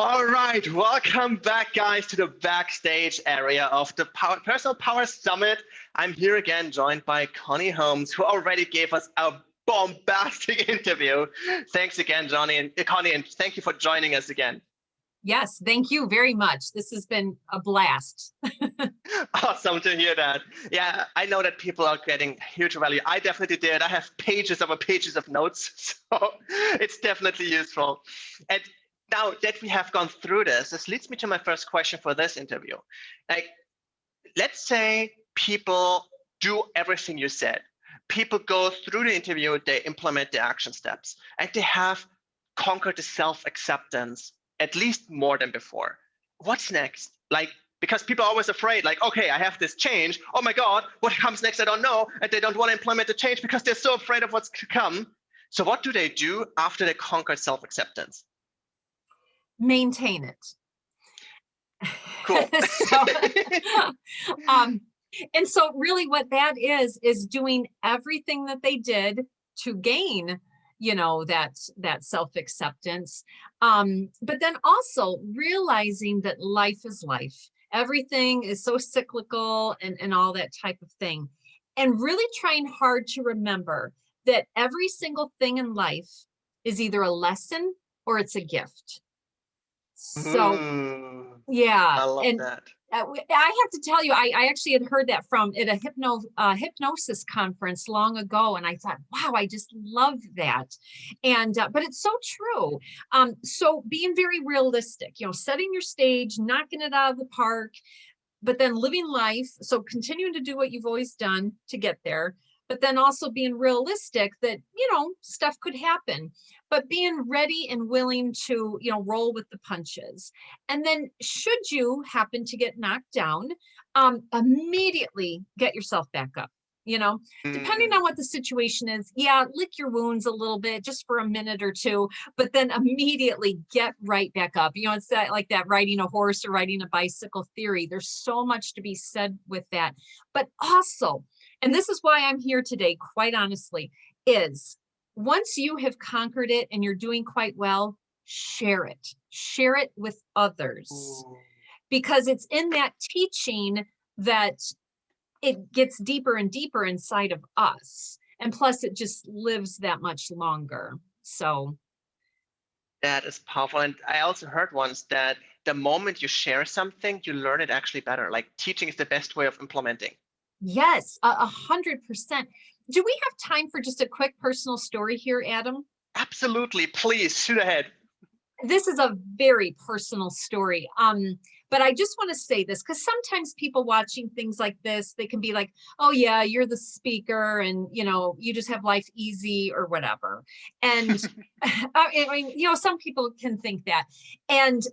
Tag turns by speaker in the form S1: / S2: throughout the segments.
S1: All right, welcome back, guys, to the backstage area of the Personal Power Summit. I'm here again, joined by Connie Holmes, who already gave us a bombastic interview. Thanks again, Connie, and thank you for joining us again.
S2: Yes, thank you very much. This has been a blast.
S1: Awesome to hear that. Yeah, I know that people are getting huge value. I definitely did. I have pages of notes, so it's definitely useful. And now that we have gone through this leads me to my first question for this interview. Like, let's say people do everything you said. People go through the interview, they implement the action steps, and they have conquered the self-acceptance at least more than before. What's next? Like, because people are always afraid, like, okay, I have this change. Oh my God, what comes next? I don't know. And they don't want to implement the change because they're so afraid of what's to come. So what do they do after they conquer self-acceptance?
S2: Maintain it.
S1: Cool.
S2: And so really what that is doing everything that they did to gain, that self-acceptance. But then also realizing that life is life. Everything is so cyclical and all that type of thing. And really trying hard to remember that every single thing in life is either a lesson or it's a gift. So, yeah.
S1: I love that.
S2: I have to tell you, I actually had heard that from at a hypnosis conference long ago, and I thought, wow, I just love that. And but it's so true. So being very realistic, setting your stage, knocking it out of the park, but then living life. So continuing to do what you've always done to get there, but then also being realistic that, stuff could happen, but being ready and willing to, roll with the punches. And then should you happen to get knocked down, immediately get yourself back up. Depending on what the situation is, lick your wounds a little bit just for a minute or two, but then immediately get right back up. It's like that riding a horse or riding a bicycle theory. There's so much to be said with that. But also, and this is why I'm here today, quite honestly, is once you have conquered it and you're doing quite well, share it with others. Because it's in that teaching that it gets deeper and deeper inside of us. And plus it just lives that much longer. So
S1: that is powerful. And I also heard once that the moment you share something, you learn it actually better. Like, teaching is the best way of implementing.
S2: Yes, 100%. Do we have time for just a quick personal story here, Adam?
S1: Absolutely. Please shoot ahead.
S2: This is a very personal story. But I just want to say this because sometimes people watching things like this, they can be like, oh yeah, you're the speaker and you just have life easy or whatever. And I mean, some people can think that. And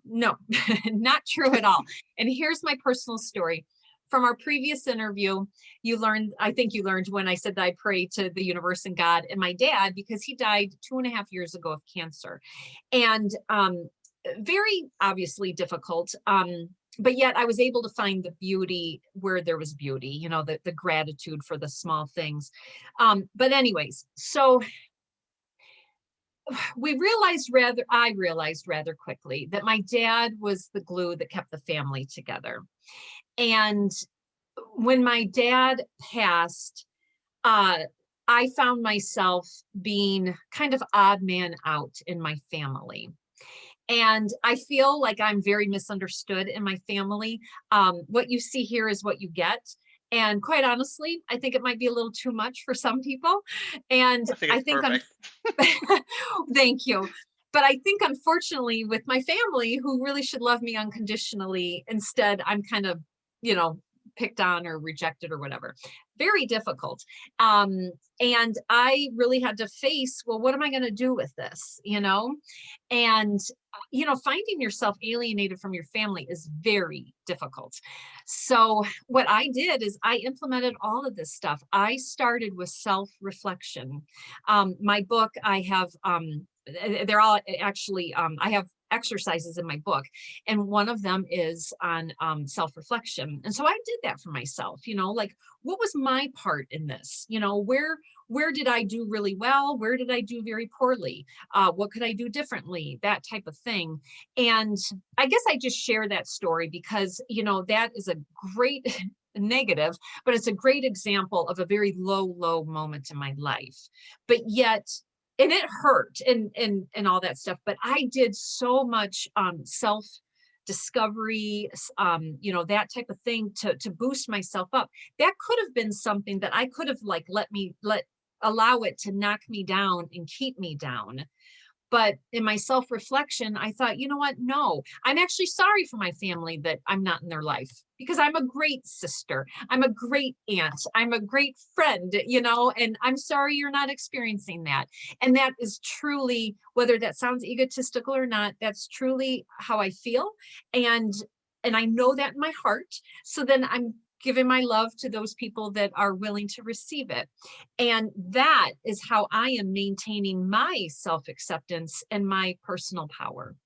S2: no, not true at all. And here's my personal story. From our previous interview, I think you learned when I said that I pray to the universe and God and my dad, because he died 2.5 years ago of cancer. And very obviously difficult. But yet I was able to find the beauty where there was beauty, the gratitude for the small things. But anyways, so I realized rather quickly that my dad was the glue that kept the family together. And when my dad passed, I found myself being kind of odd man out in my family. And I feel like I'm very misunderstood in my family. What you see here is what you get. And quite honestly, I think it might be a little too much for some people. And
S1: I think
S2: thank you. But I think, unfortunately, with my family, who really should love me unconditionally, instead, I'm kind of, picked on or rejected or whatever. Very difficult. And I really had to face, well, what am I going to do with this? And, finding yourself alienated from your family is very difficult. So what I did is I implemented all of this stuff. I started with self-reflection. My book, I have, they're all actually, I have exercises in my book, and one of them is on self-reflection. And so I did that for myself, like, what was my part in this? where did I do really well? Where did I do very poorly? What could I do differently? That type of thing. And I guess I just share that story because, that is a great negative, but it's a great example of a very low moment in my life. But yet, and it hurt and all that stuff, but I did so much self discovery, that type of thing to boost myself up. That could have been something that I could have like allow it to knock me down and keep me down. But in my self-reflection, I thought, you know what? No, I'm actually sorry for my family that I'm not in their life because I'm a great sister. I'm a great aunt. I'm a great friend, and I'm sorry you're not experiencing that. And that is truly, whether that sounds egotistical or not, that's truly how I feel. And I know that in my heart. So then I'm giving my love to those people that are willing to receive it. And that is how I am maintaining my self-acceptance and my personal power.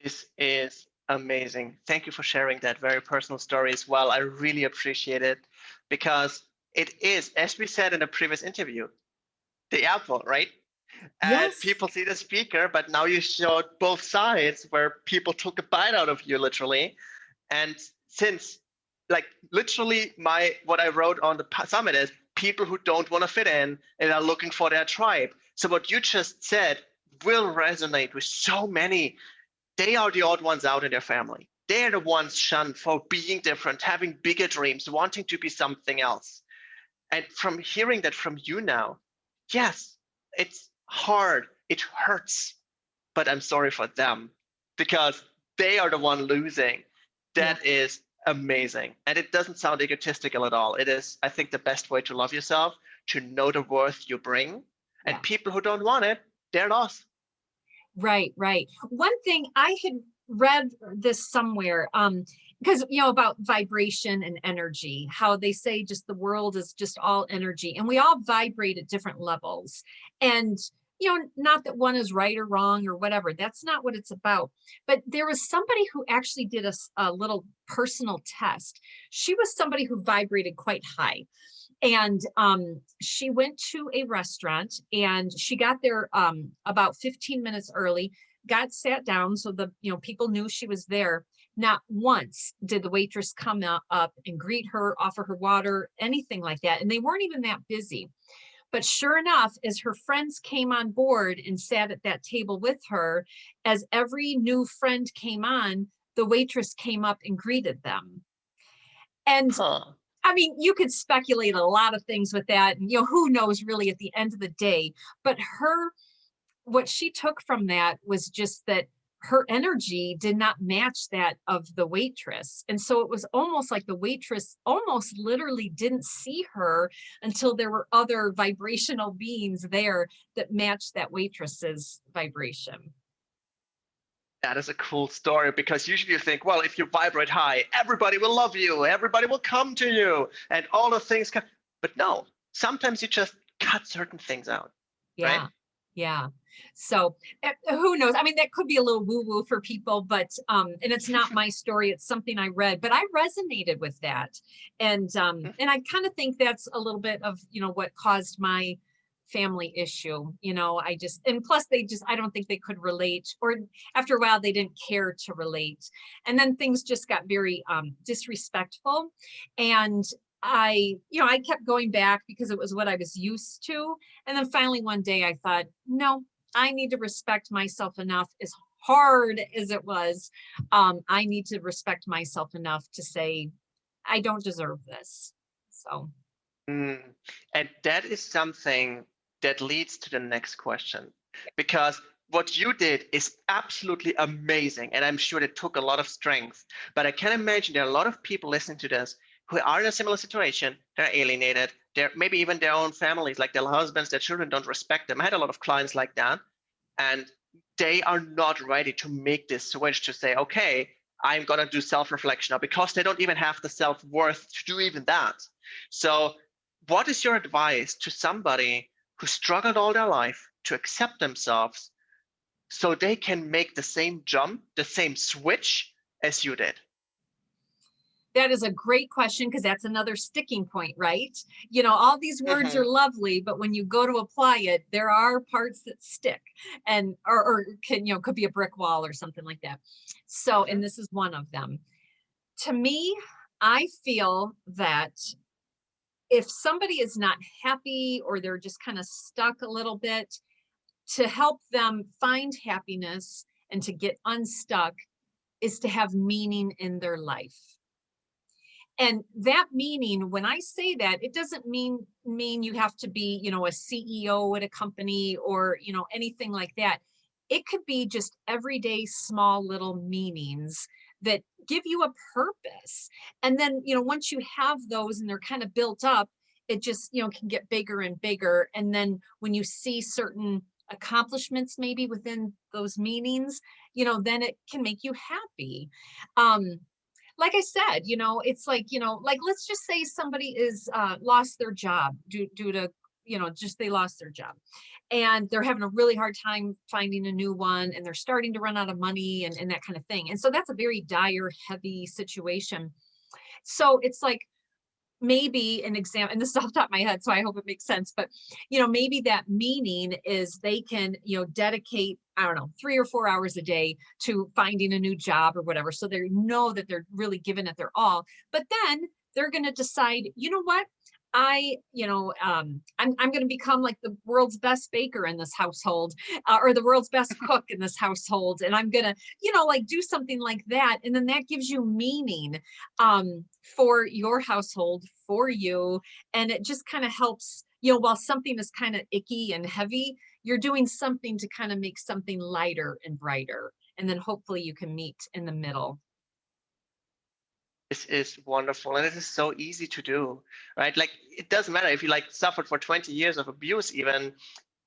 S1: This is amazing. Thank you for sharing that very personal story as well. I really appreciate it because it is, as we said in a previous interview, the apple, right? And
S2: Yes.
S1: people see the speaker, but now you showed both sides where people took a bite out of you literally. And since like literally what I wrote on the summit is people who don't want to fit in and are looking for their tribe. So what you just said will resonate with so many. They are the odd ones out in their family. They're the ones shunned for being different, having bigger dreams, wanting to be something else. And from hearing that from you now, yes, it's hard, it hurts, but I'm sorry for them because they are the one losing. That is amazing. And it doesn't sound egotistical at all. It is, I think, the best way to love yourself, to know the worth you bring. And people who don't want it, they're lost.
S2: Right. One thing I had read this somewhere, because about vibration and energy, how they say just the world is just all energy and we all vibrate at different levels. And not that one is right or wrong or whatever. That's not what it's about. But there was somebody who actually did a little personal test. She was somebody who vibrated quite high. And she went to a restaurant and she got there about 15 minutes early, got sat down so the people knew she was there. Not once did the waitress come up and greet her, offer her water, anything like that. And they weren't even that busy. But sure enough, as her friends came on board and sat at that table with her, as every new friend came on, the waitress came up and greeted them. And I mean, you could speculate a lot of things with that. And, who knows really at the end of the day, but what she took from that was just that her energy did not match that of the waitress. And so it was almost like the waitress almost literally didn't see her until there were other vibrational beings there that matched that waitress's vibration.
S1: That is a cool story because usually you think, well, if you vibrate high, everybody will love you, everybody will come to you, and all the things come. But no, sometimes you just cut certain things out.
S2: Yeah.
S1: Right?
S2: Yeah. So who knows? I mean, that could be a little woo-woo for people, but and it's not my story. It's something I read, but I resonated with that. And I kind of think that's a little bit of, what caused my family issue. And plus I don't think they could relate, or after a while they didn't care to relate. And then things just got very disrespectful. And I kept going back because it was what I was used to. And then finally one day I thought, no, I need to respect myself enough, as hard as it was. I need to respect myself enough to say, I don't deserve this. So.
S1: And that is something that leads to the next question, because what you did is absolutely amazing. And I'm sure it took a lot of strength, but I can imagine there are a lot of people listening to this who are in a similar situation. They're alienated. They're maybe even their own families, like their husbands, their children don't respect them. I had a lot of clients like that, and they are not ready to make this switch to say, okay, I'm going to do self-reflection now, because they don't even have the self-worth to do even that. So what is your advice to somebody who struggled all their life to accept themselves so they can make the same jump, the same switch as you did?
S2: That is a great question because that's another sticking point, right? You know, all these words are
S1: Hmm.
S2: lovely, but when you go to apply it, there are parts that stick and or can, could be a brick wall or something like that. So,
S1: Hmm.
S2: and this is one of them. To me, I feel that if somebody is not happy or they're just kind of stuck a little bit, to help them find happiness and to get unstuck is to have meaning in their life. And that meaning, when I say that, it doesn't mean you have to be, a CEO at a company or, anything like that. It could be just everyday small little meanings that give you a purpose. And then, once you have those and they're kind of built up, it just, can get bigger and bigger. And then when you see certain accomplishments maybe within those meanings, then it can make you happy. Um, like I said, it's like, like let's just say somebody is lost their job due to, just they lost their job and they're having a really hard time finding a new one and they're starting to run out of money and that kind of thing. And so that's a very dire, heavy situation. So it's like maybe an example, and this is off the top of my head, so I hope it makes sense, but maybe that meaning is they can, dedicate, I don't know, 3 or 4 hours a day to finding a new job or whatever. So they know that they're really giving it their all. But then they're going to decide, you know what? I'm going to become like the world's best baker in this household, or the world's best cook in this household. And I'm going to, like do something like that. And then that gives you meaning, for your household, for you. And it just kind of helps, while something is kind of icky and heavy, you're doing something to kind of make something lighter and brighter. And then hopefully you can meet in the middle.
S1: This is wonderful, and it is so easy to do, right? Like it doesn't matter if you like suffered for 20 years of abuse, even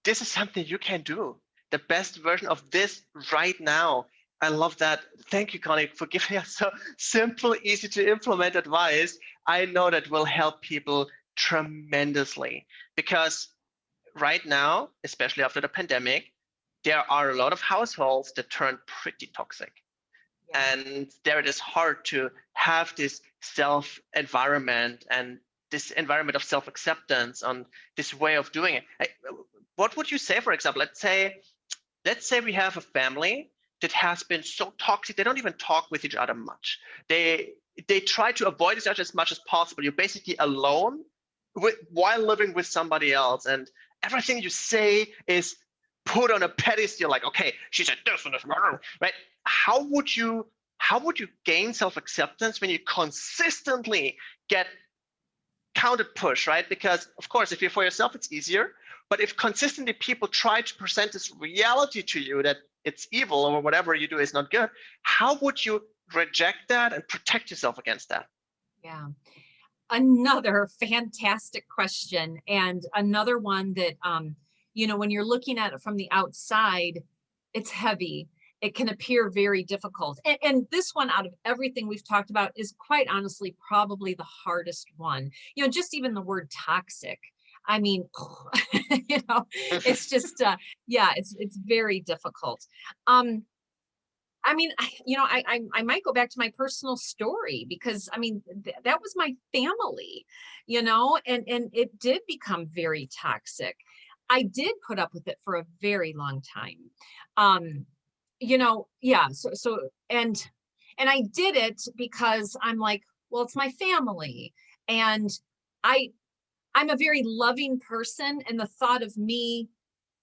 S1: this is something you can do. The best version of this right now. I love that. Thank you, Connie, for giving us so simple, easy to implement advice. I know that will help people tremendously because right now, especially after the pandemic, there are a lot of households that turn pretty toxic.
S2: Yeah.
S1: And there it is hard to have this self environment and this environment of self acceptance on this way of doing it. What would you say, for example? Let's say we have a family that has been so toxic they don't even talk with each other much. They try to avoid each other as much as possible. You're basically alone while living with somebody else, and everything you say is put on a pedestal. Like, okay, she said this and this, right? How would you gain self acceptance when you consistently get counter push, right? Because of course, if you're for yourself, it's easier. But if consistently people try to present this reality to you that it's evil or whatever you do is not good, how would you reject that and protect yourself against that?
S2: Yeah. Another fantastic question, and another one that, when you're looking at it from the outside, it's heavy. It can appear very difficult. And this one, out of everything we've talked about, is quite honestly probably the hardest one. Just even the word toxic. I mean, it's just, yeah, it's very difficult. Um, I mean, I might go back to my personal story because I mean that was my family, and it did become very toxic. I did put up with it for a very long time. Um, yeah, and I did it because I'm like, well, it's my family. And I I'm a very loving person, and the thought of me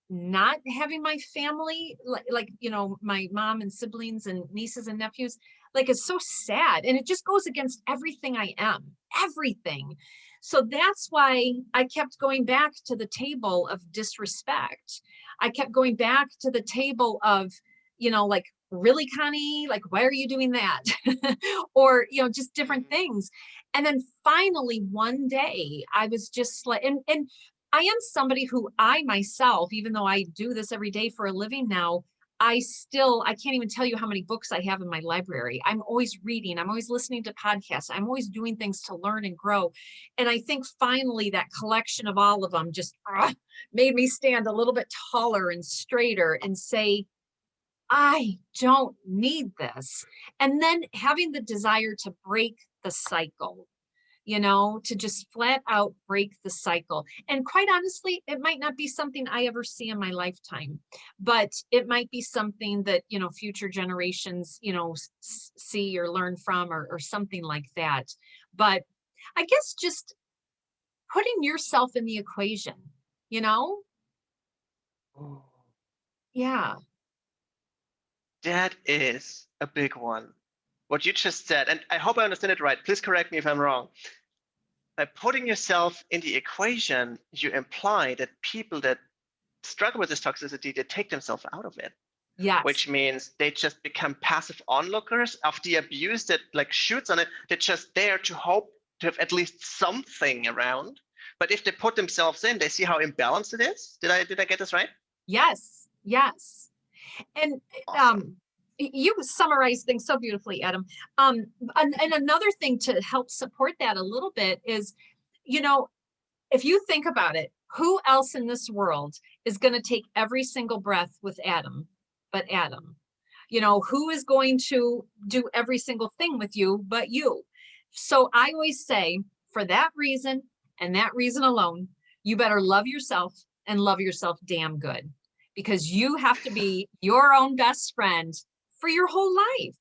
S2: not having my family, like my mom and siblings and nieces and nephews, like it's so sad, and it just goes against everything I am, everything. So that's why I kept going back to the table of disrespect. I kept going back to the table of, like, really, Connie, like, why are you doing that? Or just different
S1: Mhm.
S2: things. And then finally one day I was just like, and I am somebody who, I myself, even though I do this every day for a living now, I can't even tell you how many books I have in my library. I'm always reading, I'm always listening to podcasts, I'm always doing things to learn and grow. And I think finally that collection of all of them just made me stand a little bit taller and straighter and say, I don't need this. And then having the desire to break the cycle, to just flat out break the cycle. And quite honestly, it might not be something I ever see in my lifetime, but it might be something that, future generations, see or learn from, or something like that. But I guess just putting yourself in the equation, you know?
S1: Oh,
S2: Yeah.
S1: that is a big one. What you just said, and I hope I understand it right. Please correct me if I'm wrong. By putting yourself in the equation, you imply that people that struggle with this toxicity, they take themselves out of it,
S2: Yes.
S1: which means they just become passive onlookers of the abuse that like shoots on it. They're just there to hope to have at least something around. But if they put themselves in, they see how imbalanced it is. Did I get this right?
S2: Yes. Yes. And
S1: Awesome.
S2: you summarize things so beautifully, Adam. And another thing to help support that a little bit is, you know, if you think about it, who else in this world is going to take every single breath with Adam but Adam? Who is going to do every single thing with you but you? So I always say, for that reason and that reason alone, you better love yourself and love yourself damn good, because you have to be your own best friend for your whole life.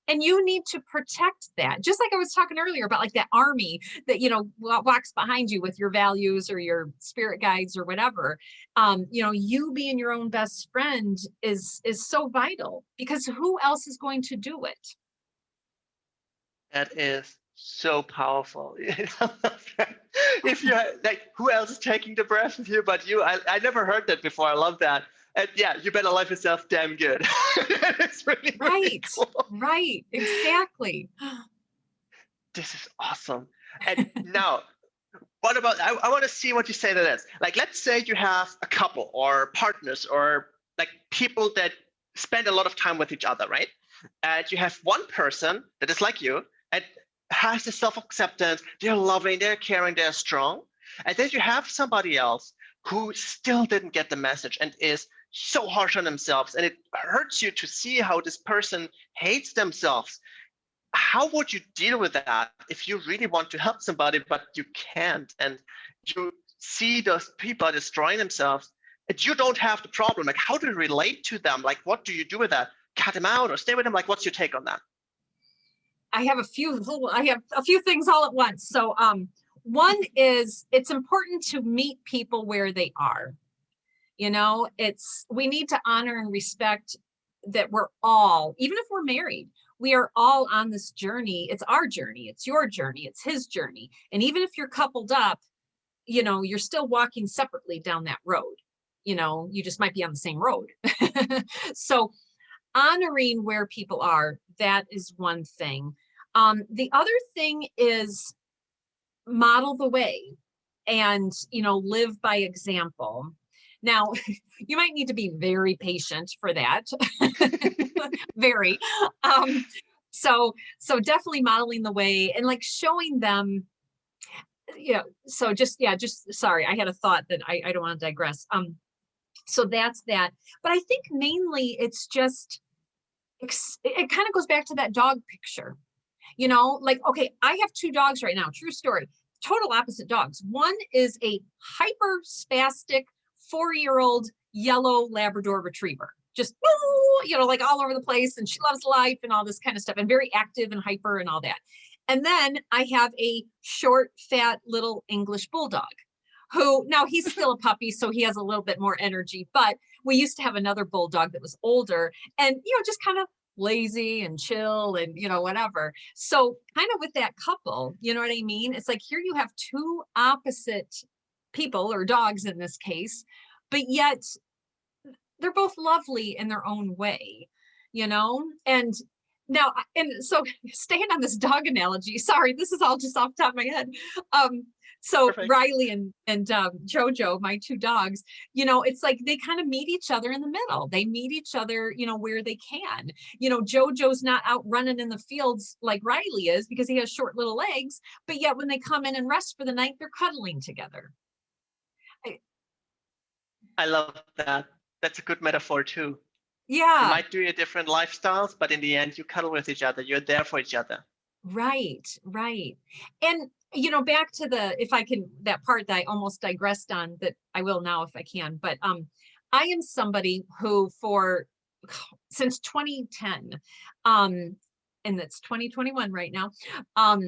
S2: And you need to protect that. Just like I was talking earlier about, like, that army that, walks behind you with your values or your spirit guides or whatever. You being your own best friend is so vital, because who else is going to do it?
S1: That is so powerful. If you like, who else is taking the breath with you but you? I never heard that before. I love that. And yeah, you better love yourself damn good. It's really, really
S2: Right,
S1: cool.
S2: right, exactly.
S1: This is awesome. And now, what about, I want to see what you say to this. Like, let's say you have a couple or partners or like people that spend a lot of time with each other, right? And you have one person that is like you and has the self-acceptance, they're loving, they're caring, they're strong. And then you have somebody else who still didn't get the message and is so harsh on themselves. And it hurts you to see how this person hates themselves. How would you deal with that if you really want to help somebody, but you can't? And you see those people destroying themselves and you don't have the problem. Like, how do you relate to them? Like, what do you do with that? Cut them out or stay with them? Like, what's your take on that?
S2: I have a few things all at once. So one is, it's important to meet people where they are. We need to honor and respect that we're all, even if we're married, we are all on this journey. It's our journey, it's your journey, it's his journey. And even if you're coupled up, you're still walking separately down that road. You just might be on the same road. So honoring where people are, that is one thing. The other thing is model the way and, live by example. Now, you might need to be very patient for that. Very. So definitely modeling the way and like showing them, so just sorry, I had a thought that I don't want to digress. So that's that. But I think mainly it's just, it kind of goes back to that dog picture. Like, okay, I have two dogs right now, true story, total opposite dogs. One is a hyper spastic 4-year-old yellow Labrador retriever, just, like all over the place. And she loves life and all this kind of stuff and very active and hyper and all that. And then I have a short, fat little English bulldog who, now he's still a puppy, so he has a little bit more energy, but we used to have another bulldog that was older and, just kind of lazy and chill and, whatever. So kind of with that couple, you know what I mean? It's like, here you have two opposite people, or dogs in this case, but yet they're both lovely in their own way, and now, and so staying on this dog analogy, sorry, this is all just off the top of my head. So
S1: Perfect.
S2: Riley and Jojo, my two dogs, it's like they kind of meet each other in the middle. They meet each other, where they can. Jojo's not out running in the fields like Riley is, because he has short little legs, but yet when they come in and rest for the night, they're cuddling together.
S1: I love that. That's a good metaphor too. You
S2: Yeah.
S1: might do your different lifestyles, but in the end, you cuddle with each other. You're there for each other.
S2: Right, right. And back to if I can, that part that I almost digressed on, that I will now if I can, but I am somebody who since 2010, um, and it's 2021 right now, um,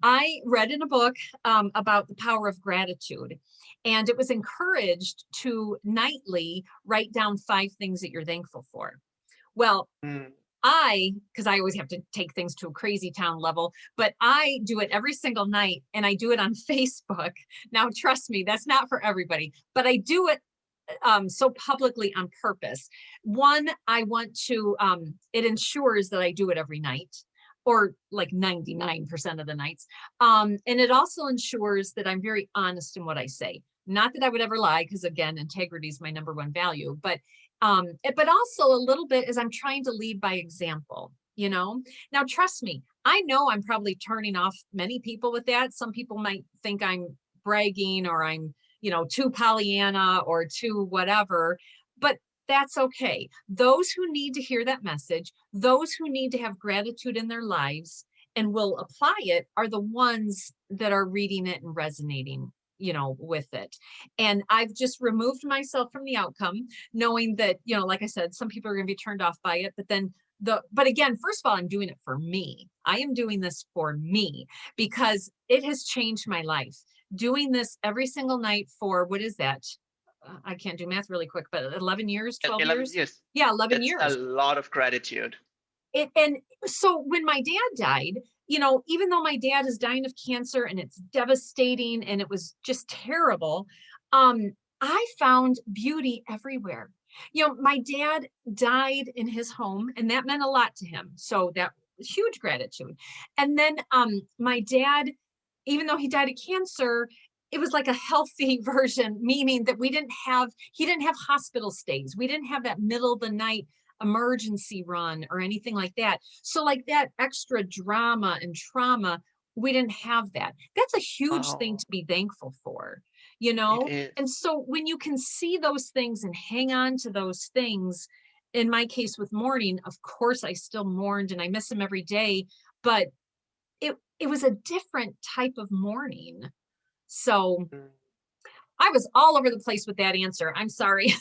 S2: I read in a book about the power of gratitude. And it was encouraged to nightly write down 5 things that you're thankful for. Well,
S1: Mm.
S2: because I always have to take things to a crazy town level, but I do it every single night and I do it on Facebook. Now, trust me, that's not for everybody, but I do it so publicly on purpose. One, I want to, it ensures that I do it every night or like 99% of the nights. And it also ensures that I'm very honest in what I say. Not that I would ever lie, because again, integrity is my number one value, but also a little bit as I'm trying to lead by example. Now trust me, I know I'm probably turning off many people with that. Some people might think I'm bragging or I'm too Pollyanna or too whatever, but that's okay. Those who need to hear that message, those who need to have gratitude in their lives and will apply it are the ones that are reading it and resonating with it. And I've just removed myself from the outcome, knowing that like I said, some people are going to be turned off by it, but again, first of all, I'm doing it for me. I am doing this for me because it has changed my life. Doing this every single night for, what is that? I can't do math really quick, but 11 years, 12
S1: 11
S2: years.
S1: years.
S2: Yeah, 11
S1: That's a
S2: years.
S1: lot of gratitude.
S2: And so when my dad died, even though my dad is dying of cancer and it's devastating and it was just terrible, I found beauty everywhere. My dad died in his home and that meant a lot to him. So that was huge gratitude. And then my dad, even though he died of cancer, it was like a healthy version, meaning that he didn't have hospital stays. We didn't have that middle of the night emergency run or anything like that. So like that extra drama and trauma, we didn't have that. That's a huge thing
S1: Wow,
S2: to be thankful for,
S1: it is.
S2: And so when you can see those things and hang on to those things, in my case with mourning, of course I still mourned and I miss him every day, but it was a different type of mourning. So
S1: Mm.
S2: I was all over the place with that answer. I'm sorry.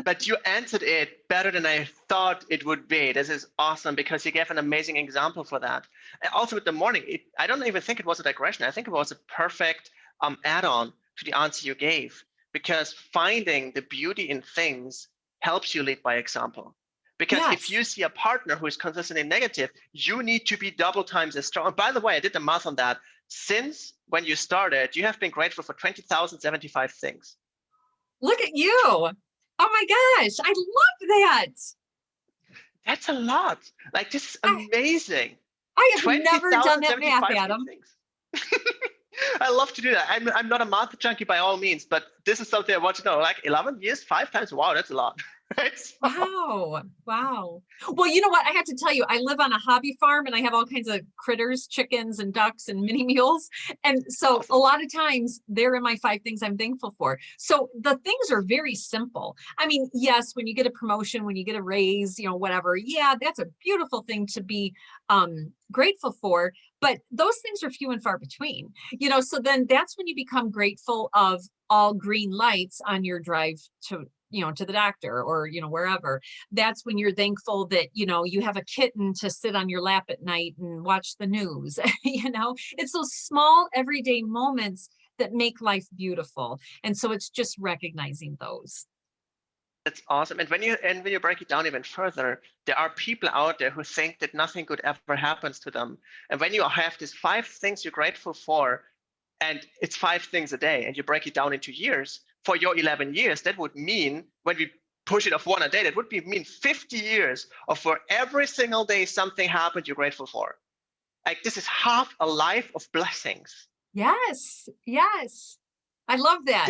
S1: But you answered it better than I thought it would be. This is awesome because you gave an amazing example for that. And also with the morning, I don't even think it was a digression. I think it was a perfect add-on to the answer you gave, because finding the beauty in things helps you lead by example. Because if
S2: Yes.
S1: you see a partner who is consistently negative, you need to be double times as strong. And by the way, I did the math on that. Since when you started, you have been grateful for 20,075 things.
S2: Look at you. Oh my gosh. I love that.
S1: That's a lot. Like, this is
S2: I,
S1: amazing.
S2: I have never done that math,
S1: 20,075 new
S2: Adam.
S1: things. I love to do that. I'm not a math junkie by all means, but this is something I want to know. Like 11 years, 5 times. Wow, that's a lot. Right? So,
S2: Wow. Wow. Well, you know what? I have to tell you, I live on a hobby farm and I have all kinds of critters, chickens and ducks and mini mules. And so a
S1: awesome.
S2: lot of times they're in my 5 things I'm thankful for. So the things are very simple. I mean, yes, when you get a promotion, when you get a raise, whatever, yeah, that's a beautiful thing to be grateful for. But those things are few and far between, so then that's when you become grateful of all green lights on your drive to the doctor or wherever. That's when you're thankful that you have a kitten to sit on your lap at night and watch the news. It's those small everyday moments that make life beautiful, and so it's just recognizing those.
S1: That's awesome. And when you break it down even further, there are people out there who think that nothing good ever happens to them. And when you have these 5 things you're grateful for, and it's 5 things a day, and you break it down into years, for your 11 years, that would mean, when we push it off one a day, that would mean 50 years of for every single day something happened you're grateful for. Like, this is half a life of blessings.
S2: Yes, yes, I love that.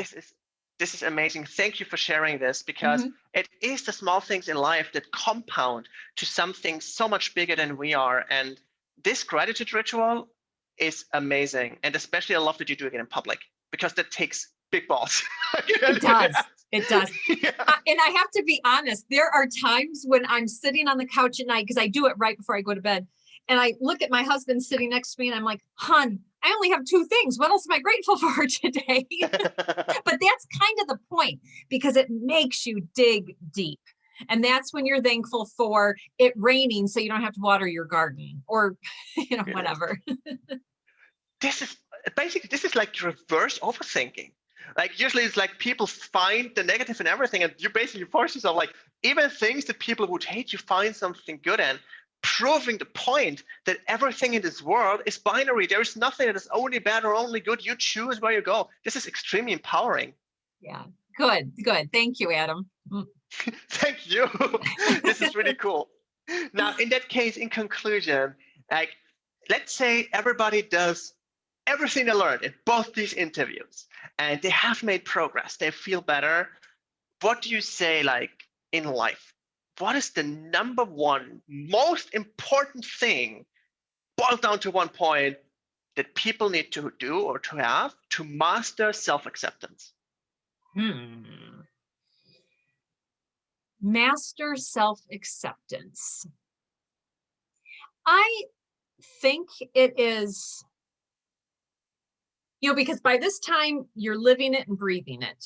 S1: This is amazing. Thank you for sharing this, because
S2: Mhm.
S1: it is the small things in life that compound to something so much bigger than we are. And this gratitude ritual is amazing. And especially I love that you're doing it in public, because that takes big balls.
S2: It does. It does.
S1: Yeah.
S2: And I have to be honest, there are times when I'm sitting on the couch at night, because I do it right before I go to bed. And I look at my husband sitting next to me and I'm like, hon, I only have two things. What else am I grateful for today? But that's kind of the point, because it makes you dig deep. And that's when you're thankful for it raining so you don't have to water your garden, or whatever.
S1: This is basically, this is like reverse overthinking. Like usually it's like people find the negative in everything, and you basically force yourself, like even things that people would hate, you find something good in, proving the point that everything in this world is binary. There is nothing that is only bad or only good. You choose where you go. This is extremely empowering.
S2: Yeah, good. Thank you, Adam.
S1: Thank you. This is really cool. Now, in that case, in conclusion, like, let's say everybody does everything they learned in both these interviews and they have made progress, they feel better. What do you say, like, in life? What is the number one most important thing, boiled down to one point, that people need to do or to have to master self-acceptance?
S2: Master self-acceptance. I think it is, because by this time you're living it and breathing it.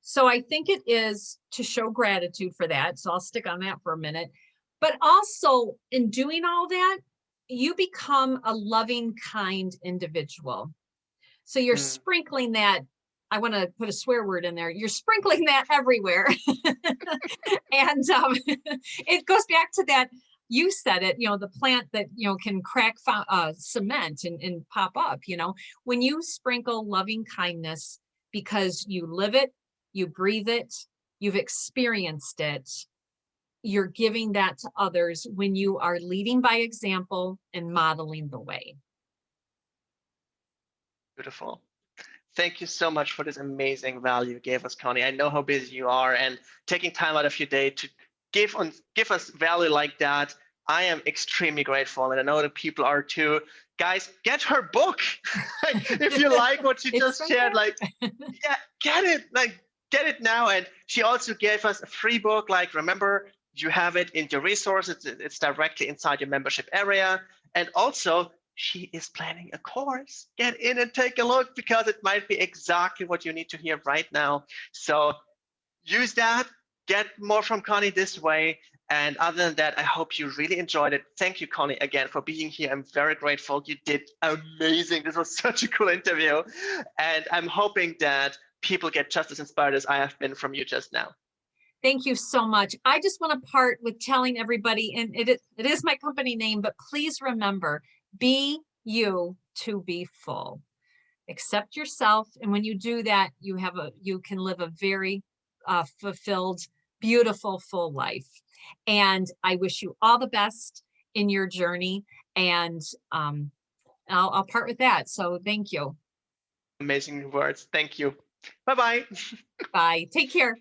S2: So I think it is to show gratitude for that. So I'll stick on that for a minute. But also, in doing all that, you become a loving, kind individual. So you're sprinkling that. I want to put a swear word in there. You're sprinkling that everywhere. And it goes back to that. You said it, the plant that, can crack cement and pop up, when you sprinkle loving kindness because you live it, you breathe it, you've experienced it, you're giving that to others when you are leading by example and modeling the way.
S1: Beautiful. Thank you so much for this amazing value you gave us, Connie. I know how busy you are, and taking time out of your day to give us value like that, I am extremely grateful, and I know that people are too. Guys, get her book. If you like what she just shared, like, yeah, get it. Like, get it now. And she also gave us a free book. Like, remember, you have it in your resources. It's directly inside your membership area. And also, she is planning a course. Get in and take a look, because it might be exactly what you need to hear right now. So use that, get more from Connie this way. And other than that, I hope you really enjoyed it. Thank you, Connie, again, for being here. I'm very grateful. You did amazing. This was such a cool interview. And I'm hoping that people get just as inspired as I have been from you just now.
S2: Thank you so much. I just want to part with telling everybody, and it is my company name, but please remember, be you to be full. Accept yourself. And when you do that, you can live a very fulfilled, beautiful, full life. And I wish you all the best in your journey. And I'll part with that. So thank you.
S1: Amazing words. Thank you. Bye-bye.
S2: Bye. Take care.